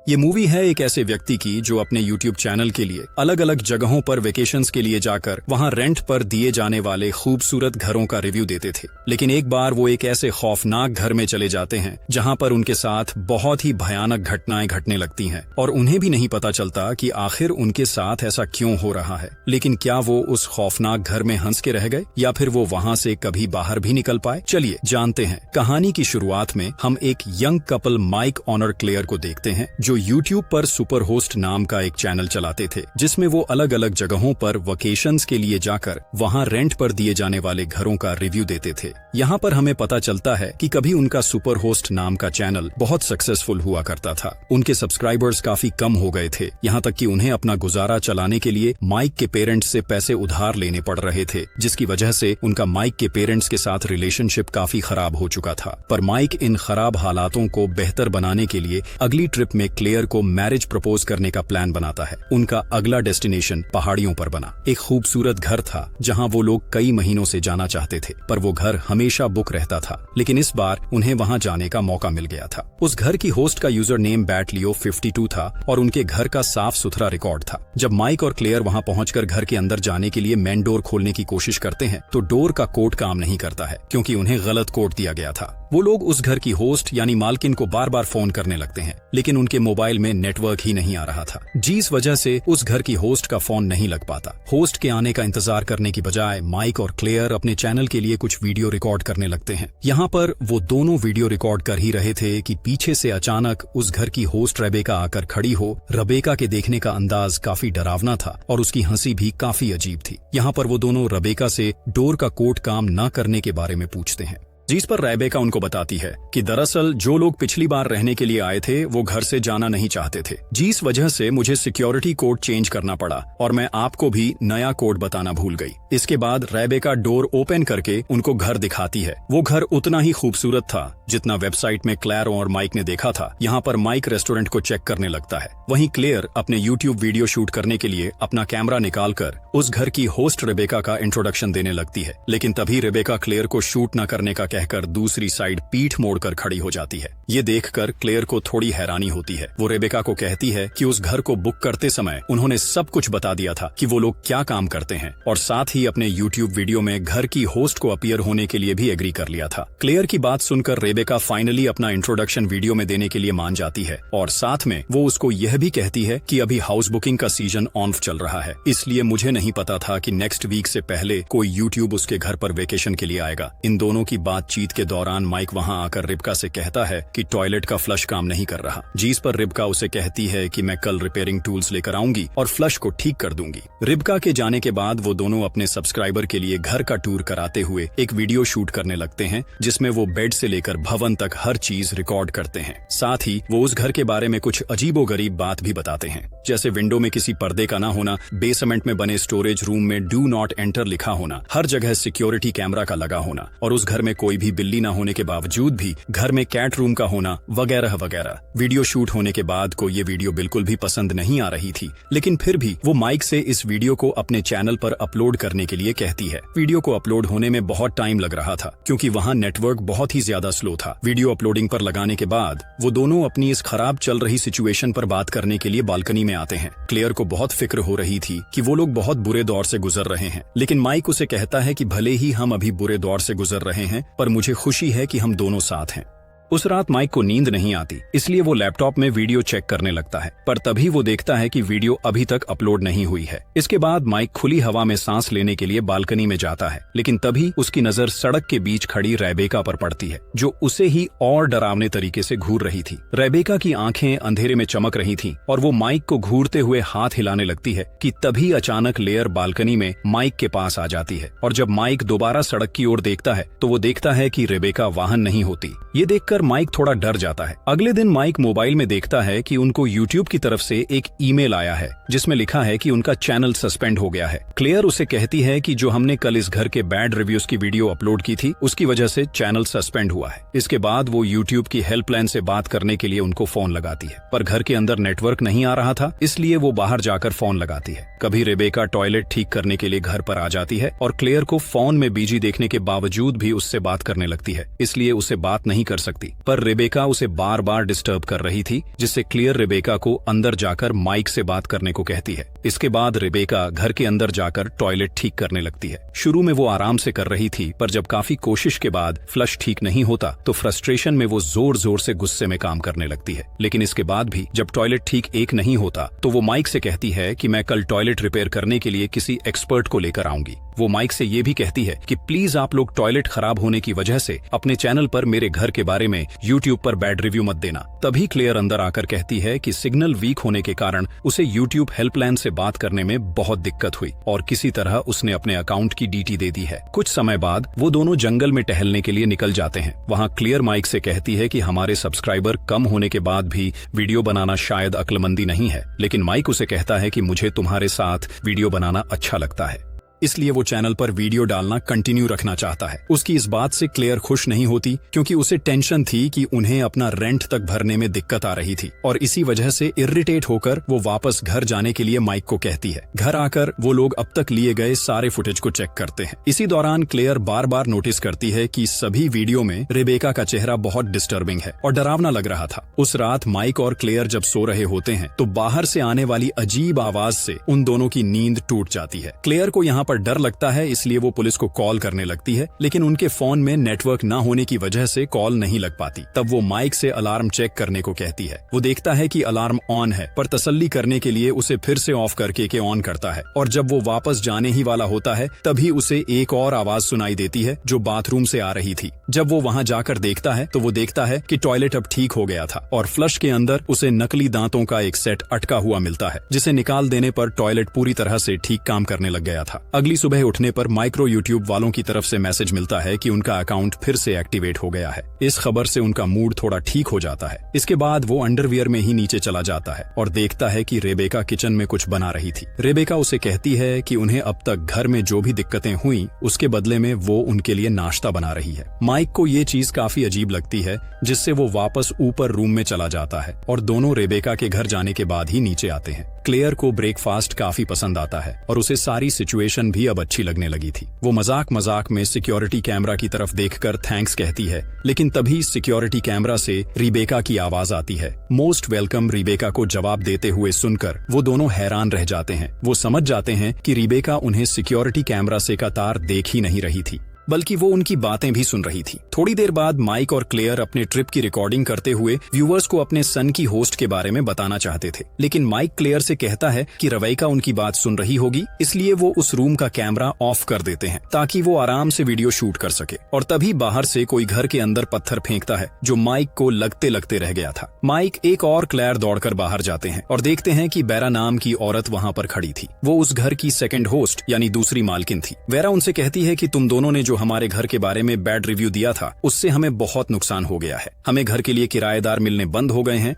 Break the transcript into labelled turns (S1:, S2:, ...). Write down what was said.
S1: ये मूवी है एक ऐसे व्यक्ति की जो अपने YouTube चैनल के लिए अलग अलग जगहों पर वेकेशंस के लिए जाकर वहां रेंट पर दिए जाने वाले खूबसूरत घरों का रिव्यू देते थे। लेकिन एक बार वो एक ऐसे खौफनाक घर में चले जाते हैं जहां पर उनके साथ बहुत ही भयानक घटनाएं घटने लगती हैं और उन्हें भी नहीं पता चलता कि आखिर उनके साथ ऐसा क्यों हो रहा है। लेकिन क्या वो उस खौफनाक घर में हंस के रह गए या फिर वो वहां से कभी बाहर भी निकल पाए? चलिए जानते हैं। कहानी की शुरुआत में हम एक यंग कपल माइक ऑनर क्लेयर को देखते हैं जो YouTube पर सुपर होस्ट नाम का एक चैनल चलाते थे, जिसमें वो अलग अलग जगहों पर वेकेशंस के लिए जाकर वहां रेंट पर दिए जाने वाले घरों का रिव्यू देते थे। यहाँ पर हमें पता चलता है कि कभी उनका सुपर होस्ट नाम का चैनल बहुत सक्सेसफुल हुआ करता था। उनके सब्सक्राइबर्स काफी कम हो गए थे, यहाँ तक कि उन्हें अपना गुजारा चलाने के लिए माइक के पेरेंट्स से पैसे उधार लेने पड़ रहे थे, जिसकी वजह से उनका माइक के पेरेंट्स के साथ रिलेशनशिप काफी खराब हो चुका था। पर माइक इन खराब हालातों को बेहतर बनाने के लिए अगली ट्रिप में क्लेयर को मैरिज प्रपोज करने का प्लान बनाता है। उनका अगला डेस्टिनेशन पहाड़ियों पर बना। एक खूबसूरत घर था जहां वो लोग कई महीनों से जाना चाहते थे, पर वो घर हमेशा बुक रहता था। लेकिन इस बार उन्हें वहां जाने का मौका मिल गया था। उस घर की होस्ट का यूजर नेम BatLeo52 था और उनके घर का साफ सुथरा रिकॉर्ड था। जब माइक और क्लेयर वहां पहुंचकर घर के अंदर जाने के लिए मेन डोर खोलने की कोशिश करते हैं तो डोर का कोड काम नहीं करता है, क्योंकि उन्हें गलत कोड दिया गया था। वो लोग उस घर की होस्ट यानी मालकिन को बार बार फोन करने लगते हैं, लेकिन उनके मोबाइल में नेटवर्क ही नहीं आ रहा था, जिस वजह से उस घर की होस्ट का फोन नहीं लग पाता। होस्ट के आने का इंतजार करने की बजाय माइक और क्लेयर अपने चैनल के लिए कुछ वीडियो रिकॉर्ड करने लगते हैं। यहाँ पर वो दोनों वीडियो रिकॉर्ड कर ही रहे थे कि पीछे से अचानक उस घर की होस्ट रेबेका आकर खड़ी हो। रेबेका के देखने का अंदाज काफी डरावना था और उसकी हंसी भी काफी अजीब थी। यहाँ पर वो दोनों रेबेका से डोर का कोड काम न करने के बारे में पूछते हैं, जिस पर रेबेका उनको बताती है कि दरअसल जो लोग पिछली बार रहने के लिए आए थे वो घर से जाना नहीं चाहते थे, जिस वजह से मुझे सिक्योरिटी कोड चेंज करना पड़ा और मैं आपको भी नया कोड बताना भूल गई। इसके बाद रेबेका डोर ओपन करके उनको घर दिखाती है। वो घर उतना ही खूबसूरत था जितना वेबसाइट में क्लेयर और माइक ने देखा था। यहाँ पर माइक रेस्टोरेंट को चेक करने लगता है, वहीं क्लेयर अपने YouTube वीडियो शूट करने के लिए अपना कैमरा निकालकर उस घर की होस्ट रेबेका का इंट्रोडक्शन देने लगती है। लेकिन तभी रेबेका क्लेयर को शूट न करने का कहकर दूसरी साइड पीठ मोड़कर खड़ी हो जाती है। ये देखकर क्लेयर को थोड़ी हैरानी होती है। वो रेबेका को कहती है कि उस घर को बुक करते समय उन्होंने सब कुछ बता दिया था कि वो लोग क्या काम करते हैं, और साथ ही अपने YouTube वीडियो में घर की होस्ट को अपीयर होने के लिए भी एग्री कर लिया था। क्लेयर की बात सुनकर रेबेका फाइनली अपना इंट्रोडक्शन वीडियो में देने के लिए मान जाती है और साथ में वो उसको यह भी कहती है कि अभी हाउस बुकिंग का सीजन ऑन चल रहा है, इसलिए मुझे नहीं पता था कि नेक्स्ट वीक से पहले कोई YouTube उसके घर पर वेकेशन के लिए आएगा। इन दोनों की बातचीत के दौरान माइक वहां आकर रिबका से कहता है कि टॉयलेट का फ्लश काम नहीं कर रहा, जिस पर रिबका उसे कहती है कि मैं कल रिपेयरिंग टूल्स लेकर आऊंगी और फ्लश को ठीक कर दूंगी। रिबका के जाने के बाद वो दोनों अपने सब्सक्राइबर के लिए घर का टूर कराते हुए एक वीडियो शूट करने लगते हैं, जिसमें वो बेड से लेकर भवन तक हर चीज रिकॉर्ड करते हैं। साथ ही वो उस घर के बारे में कुछ अजीबोगरीब बात भी बताते हैं, जैसे विंडो में किसी पर्दे का ना होना, बेसमेंट में बने स्टोरेज रूम में डू नॉट एंटर लिखा होना, हर जगह सिक्योरिटी कैमरा का लगा होना और उस घर में कोई भी बिल्ली ना होने के बावजूद भी घर में कैट रूम का होना, वगैरह वगैरह। वीडियो शूट होने के बाद को ये वीडियो बिल्कुल भी पसंद नहीं आ रही थी, लेकिन फिर भी वो माइक से इस वीडियो को अपने चैनल पर अपलोड करने के लिए कहती है। वीडियो को अपलोड होने में बहुत टाइम लग रहा था, क्योंकि वहाँ नेटवर्क बहुत ही ज्यादा स्लो था। वीडियो अपलोडिंग पर लगाने के बाद वो दोनों अपनी इस खराब चल रही सिचुएशन पर बात करने के लिए बालकनी में आते हैं। क्लेयर को बहुत फिक्र हो रही थी कि वो लोग बहुत बुरे दौर से गुजर रहे हैं, लेकिन माइक उसे कहता है कि भले ही हम अभी बुरे दौर से गुजर रहे हैं, पर मुझे खुशी है कि हम दोनों साथ हैं। उस रात माइक को नींद नहीं आती, इसलिए वो लैपटॉप में वीडियो चेक करने लगता है, पर तभी वो देखता है कि वीडियो अभी तक अपलोड नहीं हुई है। इसके बाद माइक खुली हवा में सांस लेने के लिए बालकनी में जाता है, लेकिन तभी उसकी नजर सड़क के बीच खड़ी रेबेका पर पड़ती है, जो उसे ही और डरावने तरीके से घूर रही थी। रेबेका की आंखें अंधेरे में चमक रही थीं और वो माइक को घूरते हुए हाथ हिलाने लगती है कि तभी अचानक क्लेयर बालकनी में माइक के पास आ जाती है, और जब माइक दोबारा सड़क की ओर देखता है तो वो देखता है कि रेबेका वाहन नहीं होती। ये देखकर माइक थोड़ा डर जाता है। अगले दिन माइक मोबाइल में देखता है कि उनको YouTube की तरफ से एक ईमेल आया है, जिसमें लिखा है कि उनका चैनल सस्पेंड हो गया है। क्लेयर उसे कहती है कि जो हमने कल इस घर के बैड रिव्यूज की वीडियो अपलोड की थी, उसकी वजह से चैनल सस्पेंड हुआ है। इसके बाद वो YouTube की हेल्पलाइन से बात करने के लिए उनको फोन लगाती है, पर घर के अंदर नेटवर्क नहीं आ रहा था, इसलिए वो बाहर जाकर फोन लगाती है। कभी रेबेका टॉयलेट ठीक करने के लिए घर पर आ जाती है और क्लेयर को फोन में बिजी देखने के बावजूद भी उससे बात करने लगती है, इसलिए उसे बात नहीं कर सकती सकती, पर रेबेका उसे बार बार डिस्टर्ब कर रही थी, जिससे क्लेयर रेबेका को अंदर जाकर माइक से बात करने को कहती है। इसके बाद रेबेका घर के अंदर जाकर टॉयलेट ठीक करने लगती है। शुरू में वो आराम से कर रही थी, पर जब काफी कोशिश के बाद फ्लश ठीक नहीं होता तो फ्रस्ट्रेशन में वो जोर जोर से गुस्से में काम करने लगती है। लेकिन इसके बाद भी जब टॉयलेट ठीक एक नहीं होता तो वो माइक से कहती है कि मैं कल टॉयलेट रिपेयर करने के लिए किसी एक्सपर्ट को लेकर आऊंगी। वो माइक से ये भी कहती है कि प्लीज आप लोग टॉयलेट खराब होने की वजह से अपने चैनल पर मेरे घर के बारे में यूट्यूब पर बैड रिव्यू मत देना। तभी क्लेयर अंदर आकर कहती है कि सिग्नल वीक होने के कारण उसे यूट्यूब हेल्पलाइन से बात करने में बहुत दिक्कत हुई और किसी तरह उसने अपने अकाउंट की डीटी दे दी है। कुछ समय बाद वो दोनों जंगल में टहलने के लिए निकल जाते हैं। वहाँ क्लेयर माइक से कहती है कि हमारे सब्सक्राइबर कम होने के बाद भी वीडियो बनाना शायद अक्लमंदी नहीं है, लेकिन माइक उसे कहता है कि मुझे तुम्हारे साथ वीडियो बनाना अच्छा लगता है, इसलिए वो चैनल पर वीडियो डालना कंटिन्यू रखना चाहता है। उसकी इस बात से क्लेयर खुश नहीं होती, क्योंकि उसे टेंशन थी कि उन्हें अपना रेंट तक भरने में दिक्कत आ रही थी और इसी वजह से इरिटेट होकर वो वापस घर जाने के लिए माइक को कहती है। घर आकर वो लोग अब तक लिए गए सारे फुटेज को चेक करते हैं। इसी दौरान क्लेयर बार बार नोटिस करती है कि सभी वीडियो में रेबेका का चेहरा बहुत डिस्टर्बिंग है और डरावना लग रहा था। उस रात माइक और क्लेयर जब सो रहे होते हैं तो बाहर से आने वाली अजीब आवाज से उन दोनों की नींद टूट जाती है। क्लेयर को यहाँ पर डर लगता है, इसलिए वो पुलिस को कॉल करने लगती है, लेकिन उनके फोन में नेटवर्क ना होने की वजह से कॉल नहीं लग पाती। तब वो माइक से अलार्म चेक करने को कहती है। वो देखता है कि अलार्म ऑन है, पर तसल्ली करने के लिए उसे फिर से ऑफ करके के ऑन करता है और जब वो वापस जाने ही वाला होता है तभी उसे एक और आवाज सुनाई देती है जो बाथरूम से आ रही थी। जब वो वहाँ जाकर देखता है तो वो देखता है कि टॉयलेट अब ठीक हो गया था और फ्लश के अंदर उसे नकली दांतों का एक सेट अटका हुआ मिलता है, जिसे निकाल देने पर टॉयलेट पूरी तरह से ठीक काम करने लग गया था। अगली सुबह उठने पर माइक्रो यूट्यूब वालों की तरफ से मैसेज मिलता है कि उनका अकाउंट फिर से एक्टिवेट हो गया है। इस खबर से उनका मूड थोड़ा ठीक हो जाता है। इसके बाद वो अंडरवियर में ही नीचे चला जाता है और देखता है कि रेबेका किचन में कुछ बना रही थी। रेबेका उसे कहती है कि उन्हें अब तक घर में जो भी दिक्कतें हुई उसके बदले में वो उनके लिए नाश्ता बना रही है। माइक को ये चीज काफी अजीब लगती है, जिससे वो वापस ऊपर रूम में चला जाता है और दोनों रेबेका के घर जाने के बाद ही नीचे आते हैं। क्लेयर को ब्रेकफास्ट काफी पसंद आता है और उसे सारी सिचुएशन भी अब अच्छी लगने लगी थी। वो मजाक मजाक में सिक्योरिटी कैमरा की तरफ देखकर थैंक्स कहती है, लेकिन तभी सिक्योरिटी कैमरा से रेबेका की आवाज आती है। मोस्ट वेलकम रेबेका को जवाब देते हुए सुनकर वो दोनों हैरान रह जाते हैं। वो समझ जाते हैं कि रेबेका उन्हें सिक्योरिटी कैमरा से कतार देख ही नहीं रही थी, बल्कि वो उनकी बातें भी सुन रही थी। थोड़ी देर बाद माइक और क्लेयर अपने ट्रिप की रिकॉर्डिंग करते हुए व्यूअर्स को अपने सन की होस्ट के बारे में बताना चाहते थे, लेकिन माइक क्लेयर से कहता है कि रेबेका उनकी बात सुन रही होगी, इसलिए वो उस रूम का कैमरा ऑफ कर देते हैं ताकि वो आराम से वीडियो शूट कर सके। और तभी बाहर से कोई घर के अंदर पत्थर फेंकता है जो माइक को लगते लगते रह गया था। माइक एक और क्लेयर दौड़कर बाहर जाते हैं और देखते हैं कि बेरा नाम की औरत वहाँ पर खड़ी थी। वो उस घर की सेकेंड होस्ट यानी दूसरी मालकिन थी। वेरा उनसे कहती है कि तुम दोनों ने जो हमारे घर के बारे में बैड रिव्यू दिया था उससे हमें बहुत नुकसान हो गया है। हमें घर के लिए किराएदार मिलने बंद हो गए हैं